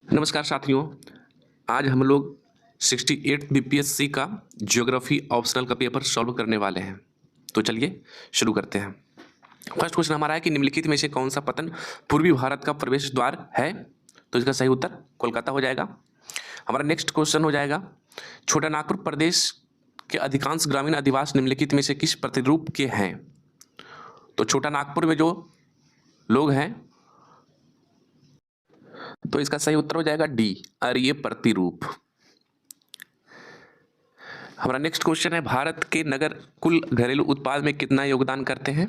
नमस्कार साथियों। आज हम लोग 68 बीपीएससी का ज्योग्राफी ऑप्शनल का पेपर सॉल्व करने वाले हैं। तो चलिए शुरू करते हैं। फर्स्ट क्वेश्चन हमारा है कि निम्नलिखित में से कौन सा पतन पूर्वी भारत का प्रवेश द्वार है। तो इसका सही उत्तर कोलकाता हो जाएगा। हमारा नेक्स्ट क्वेश्चन हो जाएगा, छोटा नागपुर प्रदेश के अधिकांश ग्रामीण अधिवास निम्नलिखित में से किस प्रतिरूप के हैं। तो छोटा नागपुर में जो लोग हैं, तो इसका सही उत्तर हो जाएगा डी, आर्य प्रतिरूप। हमारा नेक्स्ट क्वेश्चन है, भारत के नगर कुल घरेलू उत्पाद में कितना योगदान करते हैं।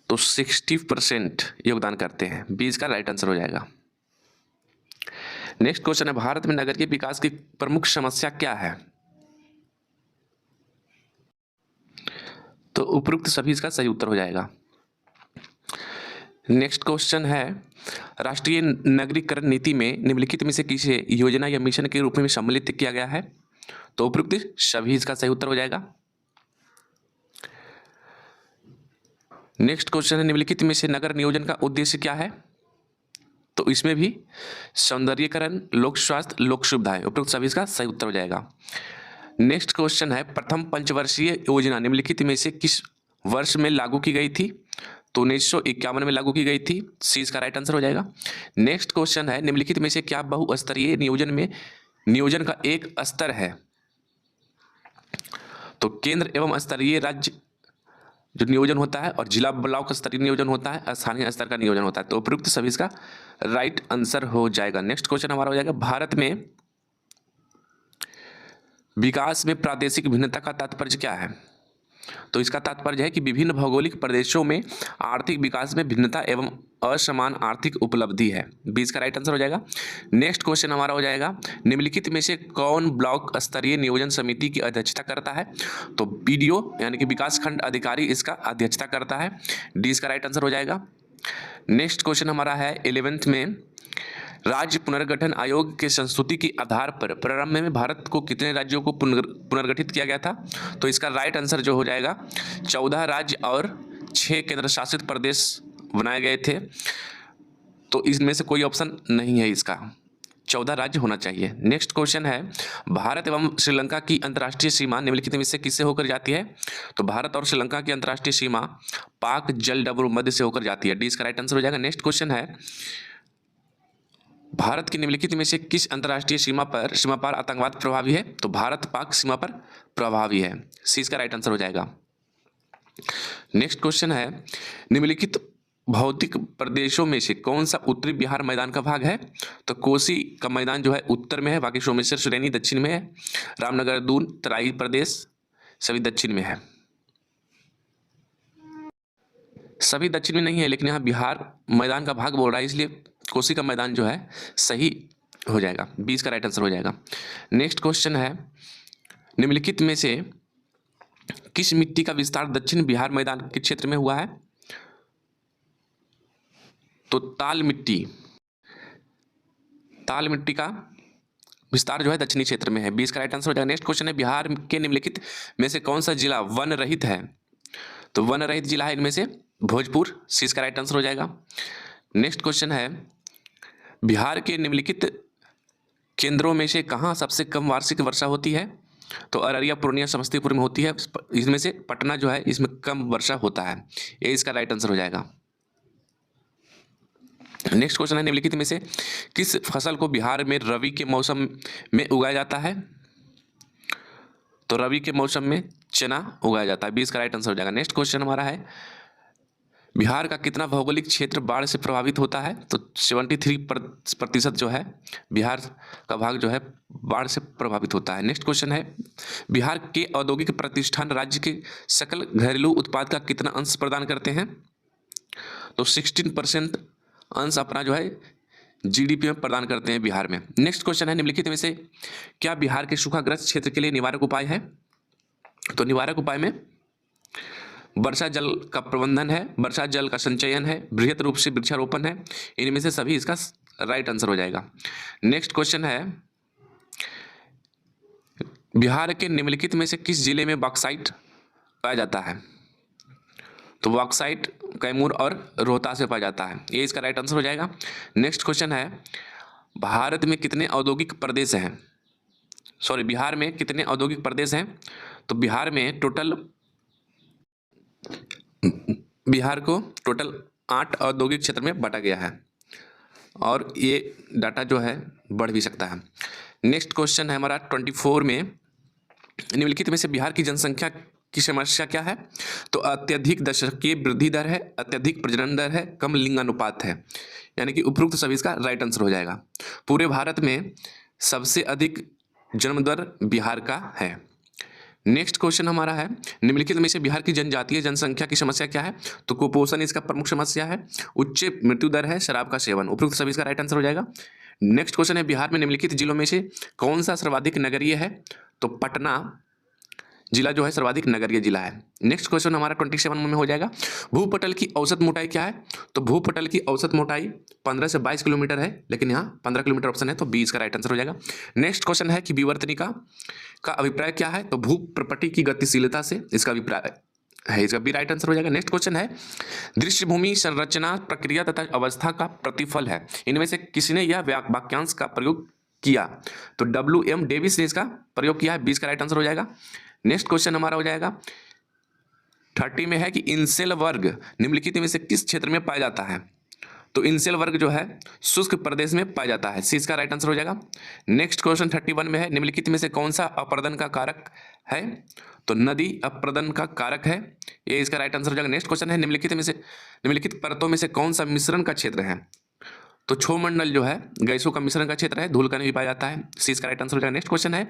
तो 60% योगदान करते हैं। बी इसका राइट आंसर हो जाएगा। नेक्स्ट क्वेश्चन है, भारत में नगर के विकास की प्रमुख समस्या क्या है। तो उपरोक्त सभी इसका सही उत्तर हो जाएगा। नेक्स्ट क्वेश्चन है, राष्ट्रीय नगरीकरण नीति में निम्नलिखित में से किसे योजना या मिशन के रूप में सम्मिलित किया गया है। तो उपरोक्त सभी इसका सही उत्तर हो जाएगा। नेक्स्ट क्वेश्चन है, निम्नलिखित में से नगर नियोजन का उद्देश्य क्या है। तो इसमें भी सौंदर्यीकरण, लोक स्वास्थ्य, लोक सुविधाएं, उपरोक्त सभी इसका सही उत्तर हो जाएगा। नेक्स्ट क्वेश्चन है, प्रथम पंचवर्षीय योजना निम्नलिखित में से किस वर्ष में लागू की गई थी। तो 1951 में लागू की गई थी। सी इसका राइट आंसर हो जाएगा। नेक्स्ट क्वेश्चन है, निम्नलिखित में से क्या बहुस्तरीय नियोजन में नियोजन का एक स्तर है। तो केंद्र एवं स्तरीय राज्य जो नियोजन होता है और जिला ब्लॉक स्तरीय नियोजन होता है, स्थानीय स्तर का नियोजन होता है। तो उपयुक्त सभी इसका राइट आंसर हो जाएगा। नेक्स्ट क्वेश्चन हमारा हो जाएगा, भारत में विकास में प्रादेशिक भिन्नता का तात्पर्य क्या है। तो इसका तात्पर्य है कि विभिन्न भौगोलिक प्रदेशों में आर्थिक विकास में भिन्नता एवं असमान आर्थिक उपलब्धि है। 20 का राइट आंसर हो जाएगा। नेक्स्ट क्वेश्चन हमारा हो जाएगा, निम्नलिखित में से कौन ब्लॉक स्तरीय नियोजन समिति की अध्यक्षता करता है। तो बीडीओ यानी कि विकास खंड अधिकारी इसका अध्यक्षता करता है। डी इसका राइट आंसर हो जाएगा। नेक्स्ट क्वेश्चन हमारा है 11th में, राज्य पुनर्गठन आयोग के संस्तुति के आधार पर प्रारंभ में भारत को कितने राज्यों को पुनर्गठित किया गया था। तो इसका राइट आंसर जो हो जाएगा 14 राज्य और 6 केंद्र शासित प्रदेश बनाए गए थे। तो इसमें से कोई ऑप्शन नहीं है, इसका 14 राज्य होना चाहिए। नेक्स्ट क्वेश्चन है, भारत एवं श्रीलंका की अंतर्राष्ट्रीय सीमा निम्नलिखित में से किससे होकर जाती है। तो भारत और श्रीलंका की अंतर्राष्ट्रीय सीमा पाक जल डबरू मध्य से होकर जाती है। डी इसका राइट आंसर हो जाएगा। नेक्स्ट क्वेश्चन है, भारत की निम्नलिखित में से किस अंतर्राष्ट्रीय सीमा पर आतंकवाद प्रभावी है। तो भारत पाक सीमा पर प्रभावी है। सी इसका राइट आंसर हो जाएगा। नेक्स्ट क्वेश्चन है, निम्नलिखित भौतिक प्रदेशों में से कौन सा उत्तरी बिहार मैदान का भाग है। तो कोसी का मैदान जो है उत्तर में है, बाकी सोमेश्वर श्रेणी दक्षिण में है, रामनगर दून तराई प्रदेश सभी दक्षिण में है। सभी दक्षिण में नहीं है, लेकिन यहाँ बिहार मैदान का भाग बोल रहा है, इसलिए कोसी का मैदान जो है सही हो जाएगा। 20 का राइट आंसर हो जाएगा। नेक्स्ट क्वेश्चन है, निम्नलिखित में से किस मिट्टी का विस्तार दक्षिण बिहार मैदान के क्षेत्र में हुआ है। तो ताल मिट्टी का विस्तार जो है दक्षिणी क्षेत्र में है। 20 का राइट आंसर हो जाएगा। नेक्स्ट क्वेश्चन है, बिहार के निम्नलिखित में से कौन सा जिला वन रहित है। तो वन रहित जिला है इनमें से भोजपुर। सी इसका राइट आंसर हो जाएगा। नेक्स्ट क्वेश्चन है, बिहार के निम्नलिखित केंद्रों में से कहाँ सबसे कम वार्षिक वर्षा होती है। तो अररिया, पूर्णिया, समस्तीपुर में होती है। इसमें से पटना जो है इसमें कम वर्षा होता है। ये इसका राइट आंसर हो जाएगा। नेक्स्ट क्वेश्चन है, निम्नलिखित में से किस फसल को बिहार में रबी के मौसम में उगाया जाता है। तो रबी के मौसम में चना उगाया जाता है। 20 का राइट आंसर हो जाएगा। नेक्स्ट क्वेश्चन हमारा है, बिहार का कितना भौगोलिक क्षेत्र बाढ़ से प्रभावित होता है। तो 73% जो है बिहार का भाग जो है बाढ़ से प्रभावित होता है। नेक्स्ट क्वेश्चन है, बिहार के औद्योगिक प्रतिष्ठान राज्य के सकल घरेलू उत्पाद का कितना अंश प्रदान करते हैं। तो 16% अंश अपना जो है जीडीपी में प्रदान करते हैं बिहार में। नेक्स्ट क्वेश्चन है, निम्नलिखित में से क्या बिहार के सूखाग्रस्त क्षेत्र के लिए निवारक उपाय है। तो निवारक उपाय में वर्षा जल का प्रबंधन है, वर्षा जल का संचयन है, बृहत रूप से वृक्षारोपण है। इनमें से सभी इसका राइट आंसर हो जाएगा। नेक्स्ट क्वेश्चन है, बिहार के निम्नलिखित में से किस जिले में बॉक्साइट पाया जाता है। तो बॉक्साइट, कैमूर और रोहतास से पाया जाता है। ये इसका राइट आंसर हो जाएगा। नेक्स्ट क्वेश्चन है, भारत में कितने औद्योगिक प्रदेश हैं? सॉरी, बिहार में कितने औद्योगिक प्रदेश हैं? तो बिहार को टोटल 8 औद्योगिक क्षेत्र में बांटा गया है और ये डाटा जो है बढ़ भी सकता है। नेक्स्ट क्वेश्चन है हमारा 24 में, निम्नलिखित में से बिहार की जनसंख्या की समस्या क्या है? तो अत्यधिक दशकीय वृद्धि दर है, अत्यधिक प्रजनन दर है, कम लिंगानुपात है, यानी कि उपरोक्त सभी इसका राइट आंसर हो जाएगा। पूरे भारत में सबसे अधिक जन्म दर बिहार का है। नेक्स्ट क्वेश्चन हमारा है, निम्नलिखित में से बिहार की जनजातीय जनसंख्या की समस्या क्या है? तो कुपोषण इसका प्रमुख समस्या है, उच्च मृत्यु दर है, शराब का सेवन, उपरोक्त सभी इसका राइट आंसर हो जाएगा। नेक्स्ट क्वेश्चन है, बिहार में निम्नलिखित जिलों में से कौन सा सर्वाधिक नगरीय है? तो पटना जिला जो है सर्वाधिक नगरीय जिला है। नेक्स्ट क्वेश्चन हमारा 27 में हो जाएगा, भूपटल की औसत मोटाई क्या है? तो भूपटल की औसत मोटाई 15 से 22 किलोमीटर है, लेकिन यहाँ 15 किलोमीटर ऑप्शन है, तो 20 का राइट आंसर हो जाएगा। नेक्स्ट क्वेश्चन है कि विवर्तनिका का अभिप्राय क्या है? तो भूप्रपटी की गतिशीलता से इसका अभिप्राय है, इसका भी राइट आंसर हो जाएगा। नेक्स्ट क्वेश्चन है, दृश्यभूमि संरचना प्रक्रिया तथा अवस्था का प्रतिफल है, इनमें से किसने यह वाक्यांश का प्रयोग किया? तो WM डेविस ने इसका प्रयोग किया है, 20 का राइट आंसर हो जाएगा। नेक्स्ट क्वेश्चन हमारा हो जाएगा 30 में है कि इंसेल वर्ग निम्नलिखित में से किस क्षेत्र में पाया जाता है? तो इंसेल वर्ग जो है शुष्क प्रदेश में पाया जाता है, सी इसका राइट आंसर हो जाएगा। नेक्स्ट क्वेश्चन 31 में है, निम्नलिखित में से कौन सा अपर्दन का कारक है? तो नदी अपर्दन का कारक है, ये इसका राइट आंसर हो जाएगा। नेक्स्ट क्वेश्चन है, निम्नलिखित परतों में से कौन सा मिश्रण का क्षेत्र है? तो क्षोमंडल जो है गैसों का मिश्रण का क्षेत्र है, धूल कण भी पाया जाता है, सी इसका राइट आंसर हो जाएगा। नेक्स्ट क्वेश्चन है,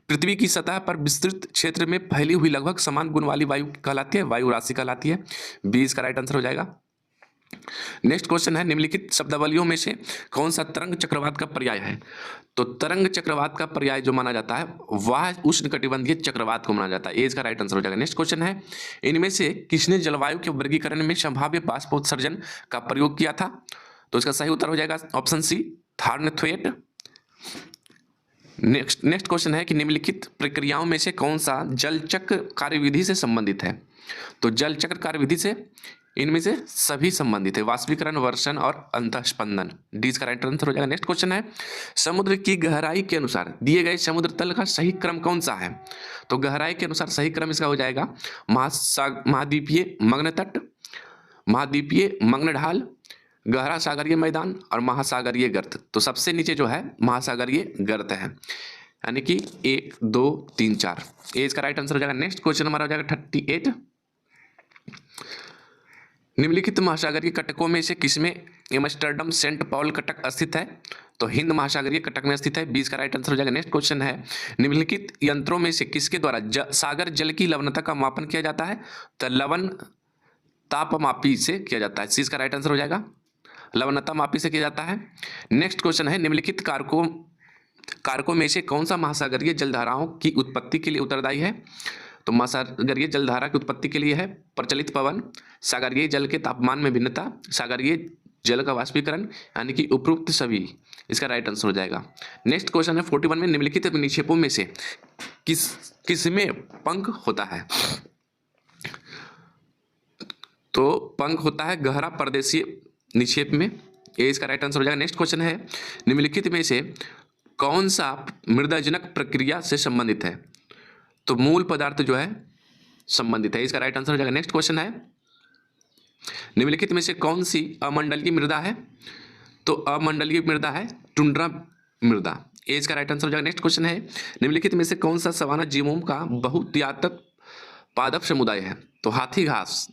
पृथ्वी की सतह पर विस्तृत क्षेत्र में फैली हुई लगभग समान गुण वाली वायु कहलाती है, वायु राशि कहलाती है, 20 का राइट आंसर हो जाएगा। नेक्स्ट क्वेश्चन है, निम्नलिखित शब्दावलियों में से कौन सा तरंग चक्रवात का पर्याय है? तो तरंग चक्रवात का पर्याय जो माना जाता है वह उष्णकटिबंधीय चक्रवात को माना जाता है, ये इसका राइट आंसर हो जाएगा। नेक्स्ट क्वेश्चन है, इनमें से किसने जलवायु के वर्गीकरण में संभाव्य बाष्पोत्सर्जन का प्रयोग किया था? तो इसका सही उत्तर हो जाएगा ऑप्शन सी, थॉर्नथवेट। नेक्स्ट क्वेश्चन है कि निम्नलिखित प्रक्रियाओं में से कौन सा जल चक्र कार्यविधि से संबंधित है? तो जल चक्र कार्यविधि से इनमें से सभी संबंधित है, वाष्पीकरण, वर्षण और अंतःस्पंदन, डी का राइट आंसर हो जाएगा। नेक्स्ट क्वेश्चन है, समुद्र की गहराई के अनुसार दिए गए समुद्र तल का सही क्रम कौन सा है? तो गहराई के अनुसार सही क्रम इसका हो जाएगा महाद्वीपीय मग्न तट, महाद्वीपीय मग्न ढाल, गहरा सागरीय मैदान और महासागरीय गर्त। तो सबसे नीचे जो है महासागरीय गर्त है, यानी कि 1 2 3 4, ये इसका राइट आंसर हो जाएगा। नेक्स्ट क्वेश्चन हमारा हो जाएगा 38, निम्नलिखित महासागरीय कटकों में से किसमें एम्स्टर्डम सेंट पॉल कटक स्थित है? तो हिंद महासागरीय कटक में स्थित है, 20 का राइट आंसर हो जाएगा। नेक्स्ट क्वेश्चन है, निम्नलिखित यंत्रों में से किसके द्वारा सागर जल की लवणता का मापन किया जाता है? तो लवण तापमापी से किया जाता है, सी का राइट आंसर हो जाएगा, लवणता मापी से किया जाता है। नेक्स्ट क्वेश्चन है, निम्नलिखित कारकों में से कौन सा महासागरीय जलधाराओं की उत्पत्ति के लिए उत्तरदायी है? तो महासागरीय जलधारा की उत्पत्ति के लिए है प्रचलित पवन, सागरीय जल के तापमान में भिन्नता, सागरीय जल का वाष्पीकरण, यानी कि उपरोक्त सभी, इसका राइट आंसर हो जाएगा। नेक्स्ट क्वेश्चन है 41 में, निम्नलिखित निक्षेपों में से किसमें पंख होता है? तो पंख होता है गहरा प्रदेशीय निक्षेप में, ये इसका राइट आंसर हो जाएगा। नेक्स्ट क्वेश्चन है, निम्नलिखित में से कौन सा मृदाजनक प्रक्रिया से संबंधित है? तो मूल पदार्थ जो है संबंधित है, इसका राइट आंसर हो जाएगा। नेक्स्ट क्वेश्चन है, निम्नलिखित में से कौन सी अमंडलीय मृदा है? तो अमंडलीय मृदा है टुंड्रा मृदा, ये इसका राइट आंसर हो जाएगा। नेक्स्ट क्वेश्चन है, निम्नलिखित में से कौन सा सवाना जीवों का बहुतायत पादप समुदाय है? तो हाथी घास,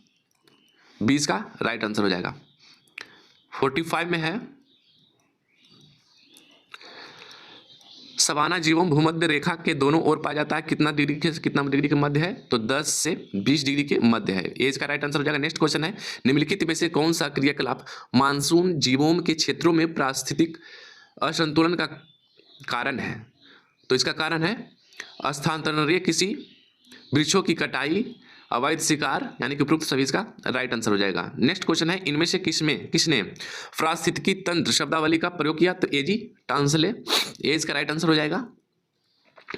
20 का राइट आंसर हो जाएगा। 45 में है, सवाना जीवों भूमध्य रेखा के दोनों ओर पाया जाता है, कितना डिग्री के मध्य है? तो 10 से 20 डिग्री के मध्य है, ये इसका राइट आंसर हो जाएगा। नेक्स्ट क्वेश्चन है, निम्नलिखित में से कौन सा क्रियाकलाप मानसून जीवों के क्षेत्रों में पारिस्थितिक असंतुलन का कारण है? तो इसका कारण है स्थानांतरणीय कृषि, वृक्षों की कटाई, अवैध शिकार, यानी कि उपरोक्त सभी इसका राइट आंसर हो जाएगा। नेक्स्ट क्वेश्चन है, इनमें से किसने पारिस्थितिकी तंत्र शब्दावली का प्रयोग किया? तो एजी टांसले, ये इसका राइट आंसर हो जाएगा।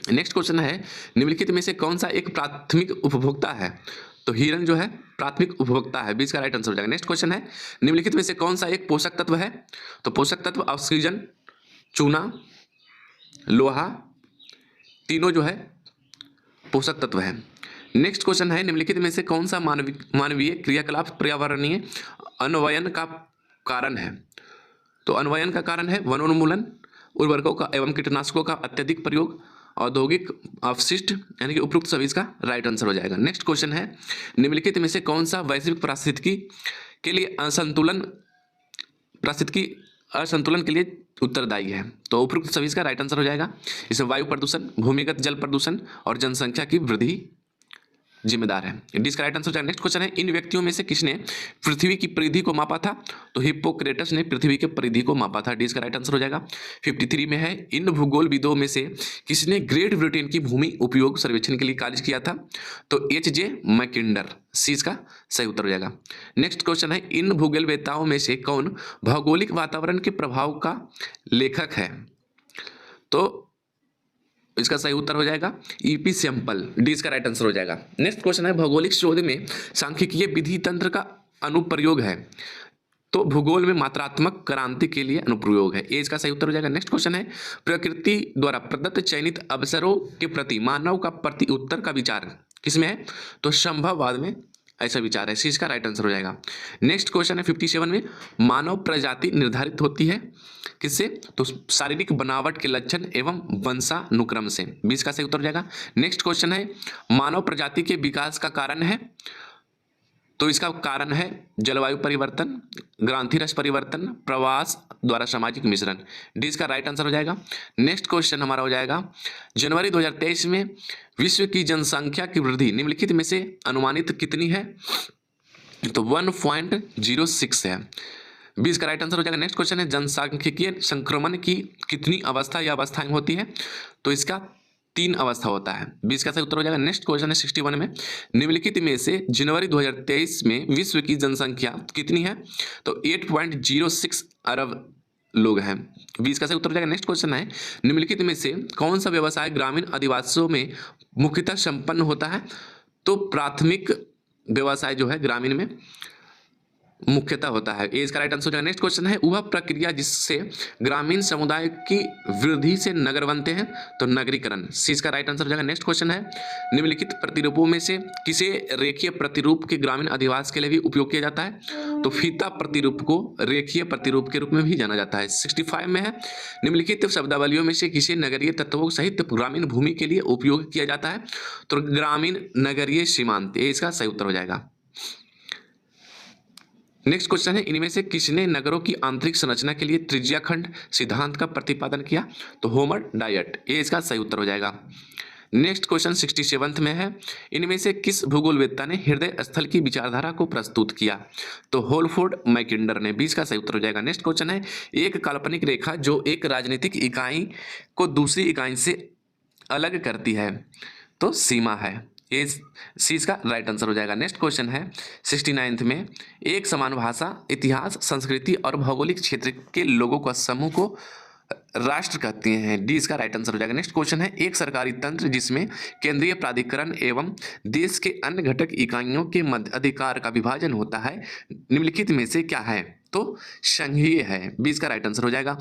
नेक्स्ट क्वेश्चन है, निम्नलिखित में से कौन सा एक प्राथमिक उपभोक्ता है? तो हीरन जो है प्राथमिक उपभोक्ता है, 20 का राइट आंसर हो जाएगा। नेक्स्ट क्वेश्चन है, निम्नलिखित में से कौन सा एक पोषक तत्व है? तो पोषक तत्व ऑक्सीजन, चूना, लोहा, तीनों जो है पोषक तत्व है। नेक्स्ट क्वेश्चन है, निम्नलिखित में से कौन सा मानवीय क्रियाकलाप पर्यावरणीय अन्वयन का कारण है? तो अन्वयन का कारण है वनोन्मूलन, उर्वरकों का एवं कीटनाशकों का अत्यधिक प्रयोग, औद्योगिक अपशिष्ट, यानी कि उपरोक्त सभी इसका राइट आंसर हो जाएगा। नेक्स्ट क्वेश्चन है, निम्नलिखित में से कौन सा वैश्विक पारिस्थितिकी के लिए असंतुलन के लिए उत्तरदायी है? तो उपरोक्त सभी इसका राइट आंसर हो जाएगा। इसमें वायु प्रदूषण, भूमिगत जल प्रदूषण और जनसंख्या की वृद्धि जिम्मेदार है। डी इसका राइट आंसर हो जाएगा। नेक्स्ट क्वेश्चन है, इन व्यक्तियों में से किसने पृथ्वी की परिधि को मापा था? तो हिप्पोक्रेटस ने पृथ्वी की परिधि को मापा था। डी इसका राइट आंसर हो जाएगा। 53 में है, इन भूगोलविदों में से किसने ग्रेट ब्रिटेन की भूमि उपयोग सर्वेक्षण के लिए कार्य किया था? तो एच.जे. मैकिंडर, सी इसका सही उत्तर हो जाएगा। नेक्स्ट क्वेश्चन है, इन भूगोलवेत्ताओं में से कौन भौगोलिक वातावरण के प्रभाव का लेखक है? तो इसका सही उत्तर हो जाएगा ईपी सैंपल, डी इसका राइट आंसर हो जाएगा। नेक्स्ट क्वेश्चन है, भौगोलिक शोध में सांख्यिकीय विधि तंत्र का अनुप्रयोग है? तो भूगोल में मात्रात्मक क्रांति के लिए अनुप्रयोग है, ए इसका सही उत्तर हो जाएगा। नेक्स्ट क्वेश्चन है, प्रकृति द्वारा प्रदत्त चयनित अवसरों के प्रति मानव का प्रति उत्तर का विचार किसमें है? तो संभववाद में ऐसा विचार है, सी इसका राइट आंसर हो जाएगा। नेक्स्ट क्वेश्चन है 57 में, मानव प्रजाति निर्धारित होती है किससे? तो शारीरिक बनावट के लक्षण एवं वंशानुक्रम से, 20 का सही उत्तर हो जाएगा। नेक्स्ट क्वेश्चन है, मानव प्रजाति के विकास का कारण है? तो इसका कारण है जलवायु परिवर्तन, ग्रांथिरस परिवर्तन, प्रवास द्वारा सामाजिक मिश्रण, डी इसका राइट आंसर हो जाएगा। नेक्स्ट क्वेश्चन हमारा हो जाएगा, जनवरी 2023 में विश्व की जनसंख्या की वृद्धि निम्नलिखित में से अनुमानित कितनी है? तो 1.06 है, 20 का राइट आंसर हो जाएगा। नेक्स्ट क्वेश्चन है, जनसांख्यिकीय संक्रमण की कितनी अवस्था या अवस्थाएं होती है? तो इसका 3 अवस्था होता है, 20 का सही उत्तर हो जाएगा। नेक्स्ट क्वेश्चन है 61 में, निम्नलिखित में से जनवरी 2023 में विश्व की जनसंख्या कितनी है? तो 8.06 अरब लोग हैं, 20 का सही उत्तर हो जाएगा। नेक्स्ट क्वेश्चन है, निम्नलिखित में से कौन सा व्यवसाय ग्रामीण आदिवासियों में मुख्यतः संपन्न होता है? तो प्राथमिक व्यवसाय जो है ग्रामीण में मुख्यतः होता है, ए इसका राइट आंसर हो जाएगा। नेक्स्ट क्वेश्चन है, वह प्रक्रिया जिससे ग्रामीण समुदाय की वृद्धि से नगर बनते हैं? तो नगरीकरण, सी इसका राइट आंसर हो जाएगा। नेक्स्ट क्वेश्चन है, निम्नलिखित प्रतिरूपों में से किसे रेखीय प्रतिरूप के ग्रामीण अधिवास के लिए भी उपयोग किया जाता है? तो फीता प्रतिरूप को रेखीय प्रतिरूप के रूप में भी जाना जाता है। 65 में है, निम्नलिखित शब्दावलियों में से किसे नगरीय तत्वों सहित ग्रामीण भूमि के लिए उपयोग किया जाता है? तो ग्रामीण नगरीय सीमांत, ये इसका सही उत्तर हो जाएगा। नेक्स्ट क्वेश्चन है, इनमें से किसने नगरों की आंतरिक संरचना के लिए त्रिज्याखंड सिद्धांत का प्रतिपादन किया? तो होमर डायट, ये इसका सही उत्तर हो जाएगा। नेक्स्ट क्वेश्चन 67 में है, इनमें से किस भूगोलवेत्ता ने हृदय स्थल की विचारधारा को प्रस्तुत किया? तो होलफोर्ड मैकिंडर ने, 20 का सही उत्तर हो जाएगा। नेक्स्ट क्वेश्चन है, एक काल्पनिक रेखा जो एक राजनीतिक इकाई को दूसरी इकाई से अलग करती है, तो सीमा है, ये सी इसका राइट आंसर हो जाएगा। नेक्स्ट क्वेश्चन है 69 में, एक समान भाषा, इतिहास, संस्कृति और भौगोलिक क्षेत्र के लोगों का समूह को राष्ट्र कहते हैं, डी इसका राइट आंसर हो जाएगा। नेक्स्ट क्वेश्चन है, एक सरकारी तंत्र जिसमें केंद्रीय प्राधिकरण एवं देश के अन्य घटक इकाइयों के मध्य अधिकार का विभाजन होता है, निम्नलिखित में से क्या है? तो संघीय है, 20 का राइट आंसर हो जाएगा।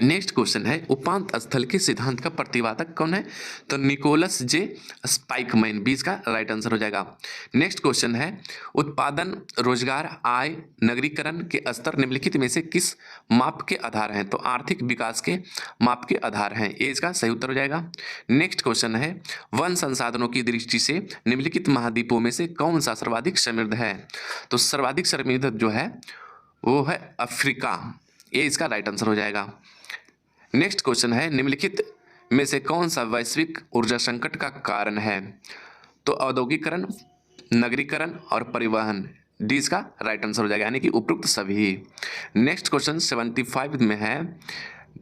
नेक्स्ट क्वेश्चन है, उपांत स्थल के सिद्धांत का प्रतिपादक कौन है? तो निकोलस जे स्पाइकमैन, 20 का राइट आंसर हो जाएगा। नेक्स्ट क्वेश्चन है, उत्पादन, रोजगार, आय, नगरीकरण के स्तर निम्नलिखित में से किस माप के आधार हैं? तो आर्थिक विकास के माप के आधार हैं, ये इसका सही उत्तर हो जाएगा। नेक्स्ट क्वेश्चन है, वन संसाधनों की दृष्टि से निम्नलिखित महाद्वीपों में से कौन सा सर्वाधिक समृद्ध है? तो सर्वाधिक समृद्ध जो है वो है अफ्रीका, ये इसका राइट आंसर हो जाएगा। नेक्स्ट क्वेश्चन है, निम्नलिखित में से कौन सा वैश्विक ऊर्जा संकट का कारण है? तो औद्योगिकरण, नगरीकरण और परिवहन, डी इसका राइट आंसर हो जाएगा, यानी कि उपरोक्त सभी। नेक्स्ट क्वेश्चन 75 में है,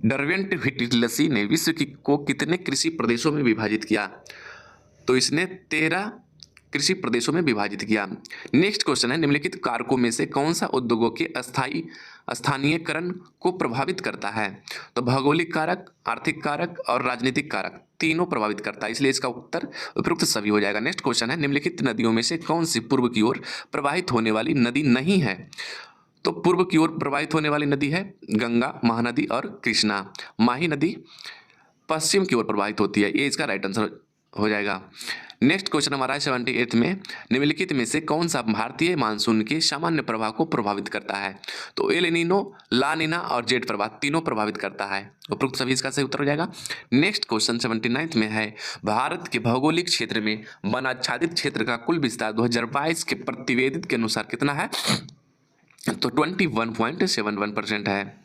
डरवेंट व्हिटिलसी ने विश्व को कितने कृषि प्रदेशों में विभाजित किया? तो इसने 13 कृषि प्रदेशों में विभाजित किया। नेक्स्ट क्वेश्चन है, निम्नलिखित कारकों में से कौन सा उद्योगों के स्थानीयकरण को प्रभावित करता है? तो भौगोलिक कारक, आर्थिक कारक और राजनीतिक कारक तीनों प्रभावित करता है, इसलिए इसका उत्तर उपयुक्त सभी हो जाएगा। नेक्स्ट क्वेश्चन है, निम्नलिखित नदियों में से कौन सी पूर्व की ओर प्रवाहित होने वाली नदी नहीं है? तो पूर्व की ओर प्रवाहित होने वाली नदी है गंगा, महानदी और कृष्णा। माही नदी पश्चिम की ओर प्रवाहित होती है, ये इसका राइट आंसर हो जाएगा। नेक्स्ट क्वेश्चन हमारा है 78 में, निम्नलिखित में से कौन सा भारतीय मानसून के सामान्य प्रवाह को प्रभावित करता है? तो एल नीनो, ला नीना और जेट प्रवाह तीनों प्रभावित करता है, उपरोक्त सभी इसका सही उत्तर हो जाएगा। नेक्स्ट क्वेश्चन 79 में है, भारत के भौगोलिक क्षेत्र में वन आच्छादित क्षेत्र का कुल विस्तार 2022 के प्रतिवेदित के अनुसार कितना है? तो 21.71% है,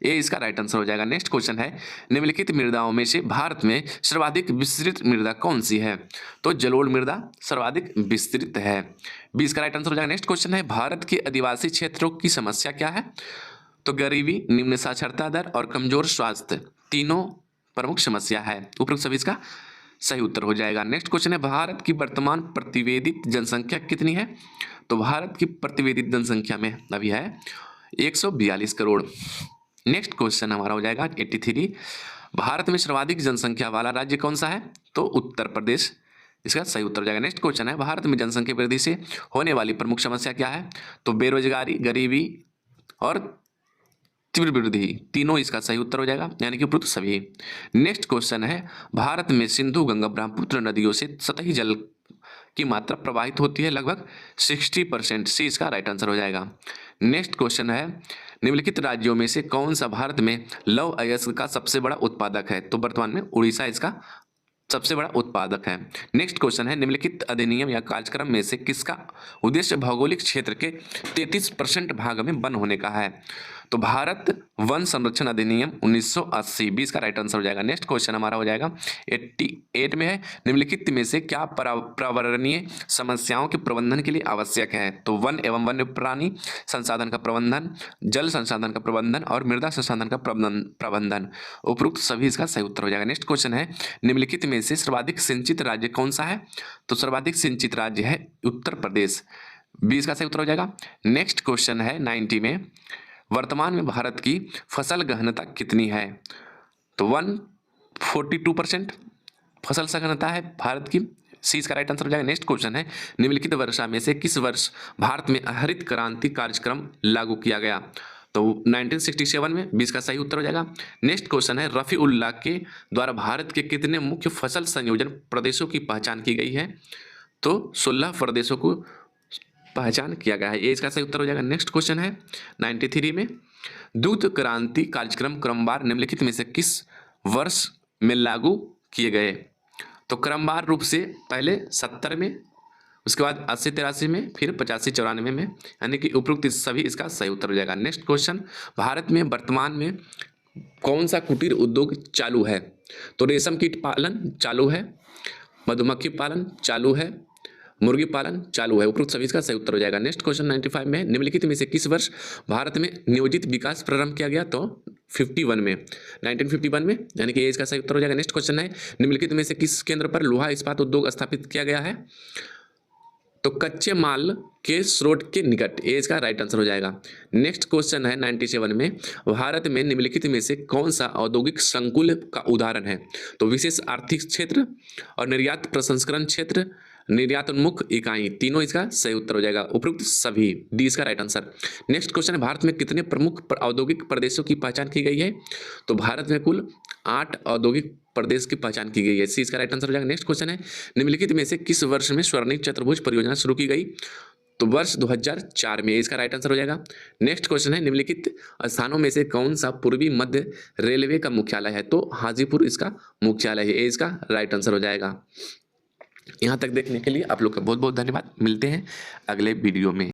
ये इसका राइट आंसर हो जाएगा। नेक्स्ट क्वेश्चन है, निम्नलिखित मृदाओं में से भारत में सर्वाधिक विस्तृत मृदा कौन सी है? तो जलोढ़ मृदा सर्वाधिक विस्तृत है, 20 का राइट आंसर हो जाएगा। नेक्स्ट क्वेश्चन है, भारत के आदिवासी क्षेत्रों की समस्या क्या है? तो गरीबी, निम्न साक्षरता दर और कमजोर स्वास्थ्य तीनों प्रमुख समस्या है, उपरोक्त सभी इसका सही उत्तर हो जाएगा। नेक्स्ट क्वेश्चन है, भारत की वर्तमान प्रतिवेदित जनसंख्या कितनी है? तो भारत की प्रतिवेदित जनसंख्या में अभी है 142 करोड़। नेक्स्ट क्वेश्चन हमारा हो जाएगा 83, भारत में सर्वाधिक जनसंख्या वाला राज्य कौन सा है? तो उत्तर प्रदेश, इसका सही उत्तर हो जाएगा। नेक्स्ट क्वेश्चन है, भारत में जनसंख्या वृद्धि से होने वाली प्रमुख समस्या क्या है? तो बेरोजगारी, गरीबी और तीव्र वृद्धि तीनों इसका सही उत्तर हो जाएगा, यानी कि उपरोक्त सभी। नेक्स्ट क्वेश्चन है, भारत में सिंधु, गंगा, ब्रह्मपुत्र नदियों से सतही जल की मात्रा प्रवाहित होती है लगभग 60%, सी इसका राइट आंसर हो जाएगा। नेक्स्ट क्वेश्चन है, निम्नलिखित राज्यों में से कौन सा भारत में लौह अयस्क का सबसे बड़ा उत्पादक है? तो वर्तमान में उड़ीसा इसका सबसे बड़ा उत्पादक है। नेक्स्ट क्वेश्चन है, निम्नलिखित अधिनियम या कार्यक्रम में से किसका उद्देश्य भौगोलिक क्षेत्र के 33% भाग में वन होने का है? तो भारत वन संरक्षण अधिनियम 1980, 20 का राइट आंसर हो जाएगा। नेक्स्ट क्वेश्चन हमारा हो जाएगा 88 में है, निम्नलिखित में से क्या पर्यावरणीय समस्याओं के प्रबंधन के लिए आवश्यक है? तो वन एवं वन्य प्राणी संसाधन का प्रबंधन, जल संसाधन का प्रबंधन और मृदा संसाधन का प्रबंधन, उपरोक्त सभी इसका सही उत्तर हो जाएगा। नेक्स्ट क्वेश्चन है, निम्नलिखित में से सर्वाधिक सिंचित राज्य कौन सा है? तो सर्वाधिक सिंचित राज्य है उत्तर प्रदेश, 20 का सही उत्तर हो जाएगा। नेक्स्ट क्वेश्चन है 90 में, वर्तमान में भारत की फसल गहनता कितनी है? तो 142% फसल सघनता है भारत की, सी इसका राइट आंसर हो जाएगा। नेक्स्ट क्वेश्चन है, निम्नलिखित वर्षा में से किस वर्ष भारत में हरित क्रांति कार्यक्रम लागू किया गया? तो 1967 में, 20 का सही उत्तर हो जाएगा। नेक्स्ट क्वेश्चन है, रफी उल्लाह के द्वारा भारत के कितने मुख्य फसल संयोजन प्रदेशों की पहचान की गई है? तो 16 प्रदेशों को पहचान किया गया है, ये इसका सही उत्तर हो जाएगा। नेक्स्ट क्वेश्चन है 93 में, दूध क्रांति कार्यक्रम क्रमवार निम्नलिखित में से किस वर्ष में लागू किए गए? तो क्रमवार रूप से पहले 70 में, उसके बाद 80-83 में, फिर 85-94 में, यानी कि उपरोक्त सभी इसका सही उत्तर हो जाएगा। नेक्स्ट क्वेश्चन, भारत में वर्तमान में कौन सा कुटीर उद्योग चालू है? तो रेशम कीट पालन चालू है, मधुमक्खी पालन चालू है, मुर्गी पालन चालू है, उपरोक्त सभी इसका सही उत्तर हो जाएगा। नेक्स्ट क्वेश्चन 95 में, निम्नलिखित में से किस वर्ष भारत में नियोजित विकास प्रारंभ किया गया? तो 51 में, 1951 में, यानी कि ये इसका सही उत्तर हो जाएगा। नेक्स्ट क्वेश्चन है, निम्नलिखित में से किस केंद्र पर लोहा इस्पात उद्योग स्थापित किया गया है? तो कच्चे माल के स्रोत के निकट, ये इसका राइट आंसर हो जाएगा। नेक्स्ट क्वेश्चन है 97 में, भारत में निम्नलिखित में से कौन सा औद्योगिक संकुल का उदाहरण है? तो विशेष आर्थिक क्षेत्र और निर्यात प्रसंस्करण क्षेत्र, निर्यातोन्मुख इकाई, तीनों इसका सही उत्तर हो जाएगा, उपरोक्त सभी, डी इसका राइट आंसर। नेक्स्ट क्वेश्चन है, भारत में कितने प्रमुख औद्योगिक प्रदेशों की पहचान की गई है? तो भारत में कुल 8 औद्योगिक प्रदेश की पहचान की गई है, सी इसका राइट आंसर हो जाएगा। नेक्स्ट क्वेश्चन है, निम्नलिखित में से किस वर्ष में स्वर्णिम चतुर्भुज परियोजना शुरू की गई? तो वर्ष 2004 में, इसका राइट आंसर हो जाएगा। नेक्स्ट क्वेश्चन है, निम्नलिखित स्थानों में से कौन सा पूर्वी मध्य रेलवे का मुख्यालय है? तो हाजीपुर इसका मुख्यालय है, ये इसका राइट आंसर हो जाएगा। यहाँ तक देखने के लिए आप लोग का बहुत बहुत धन्यवाद। मिलते हैं अगले वीडियो में।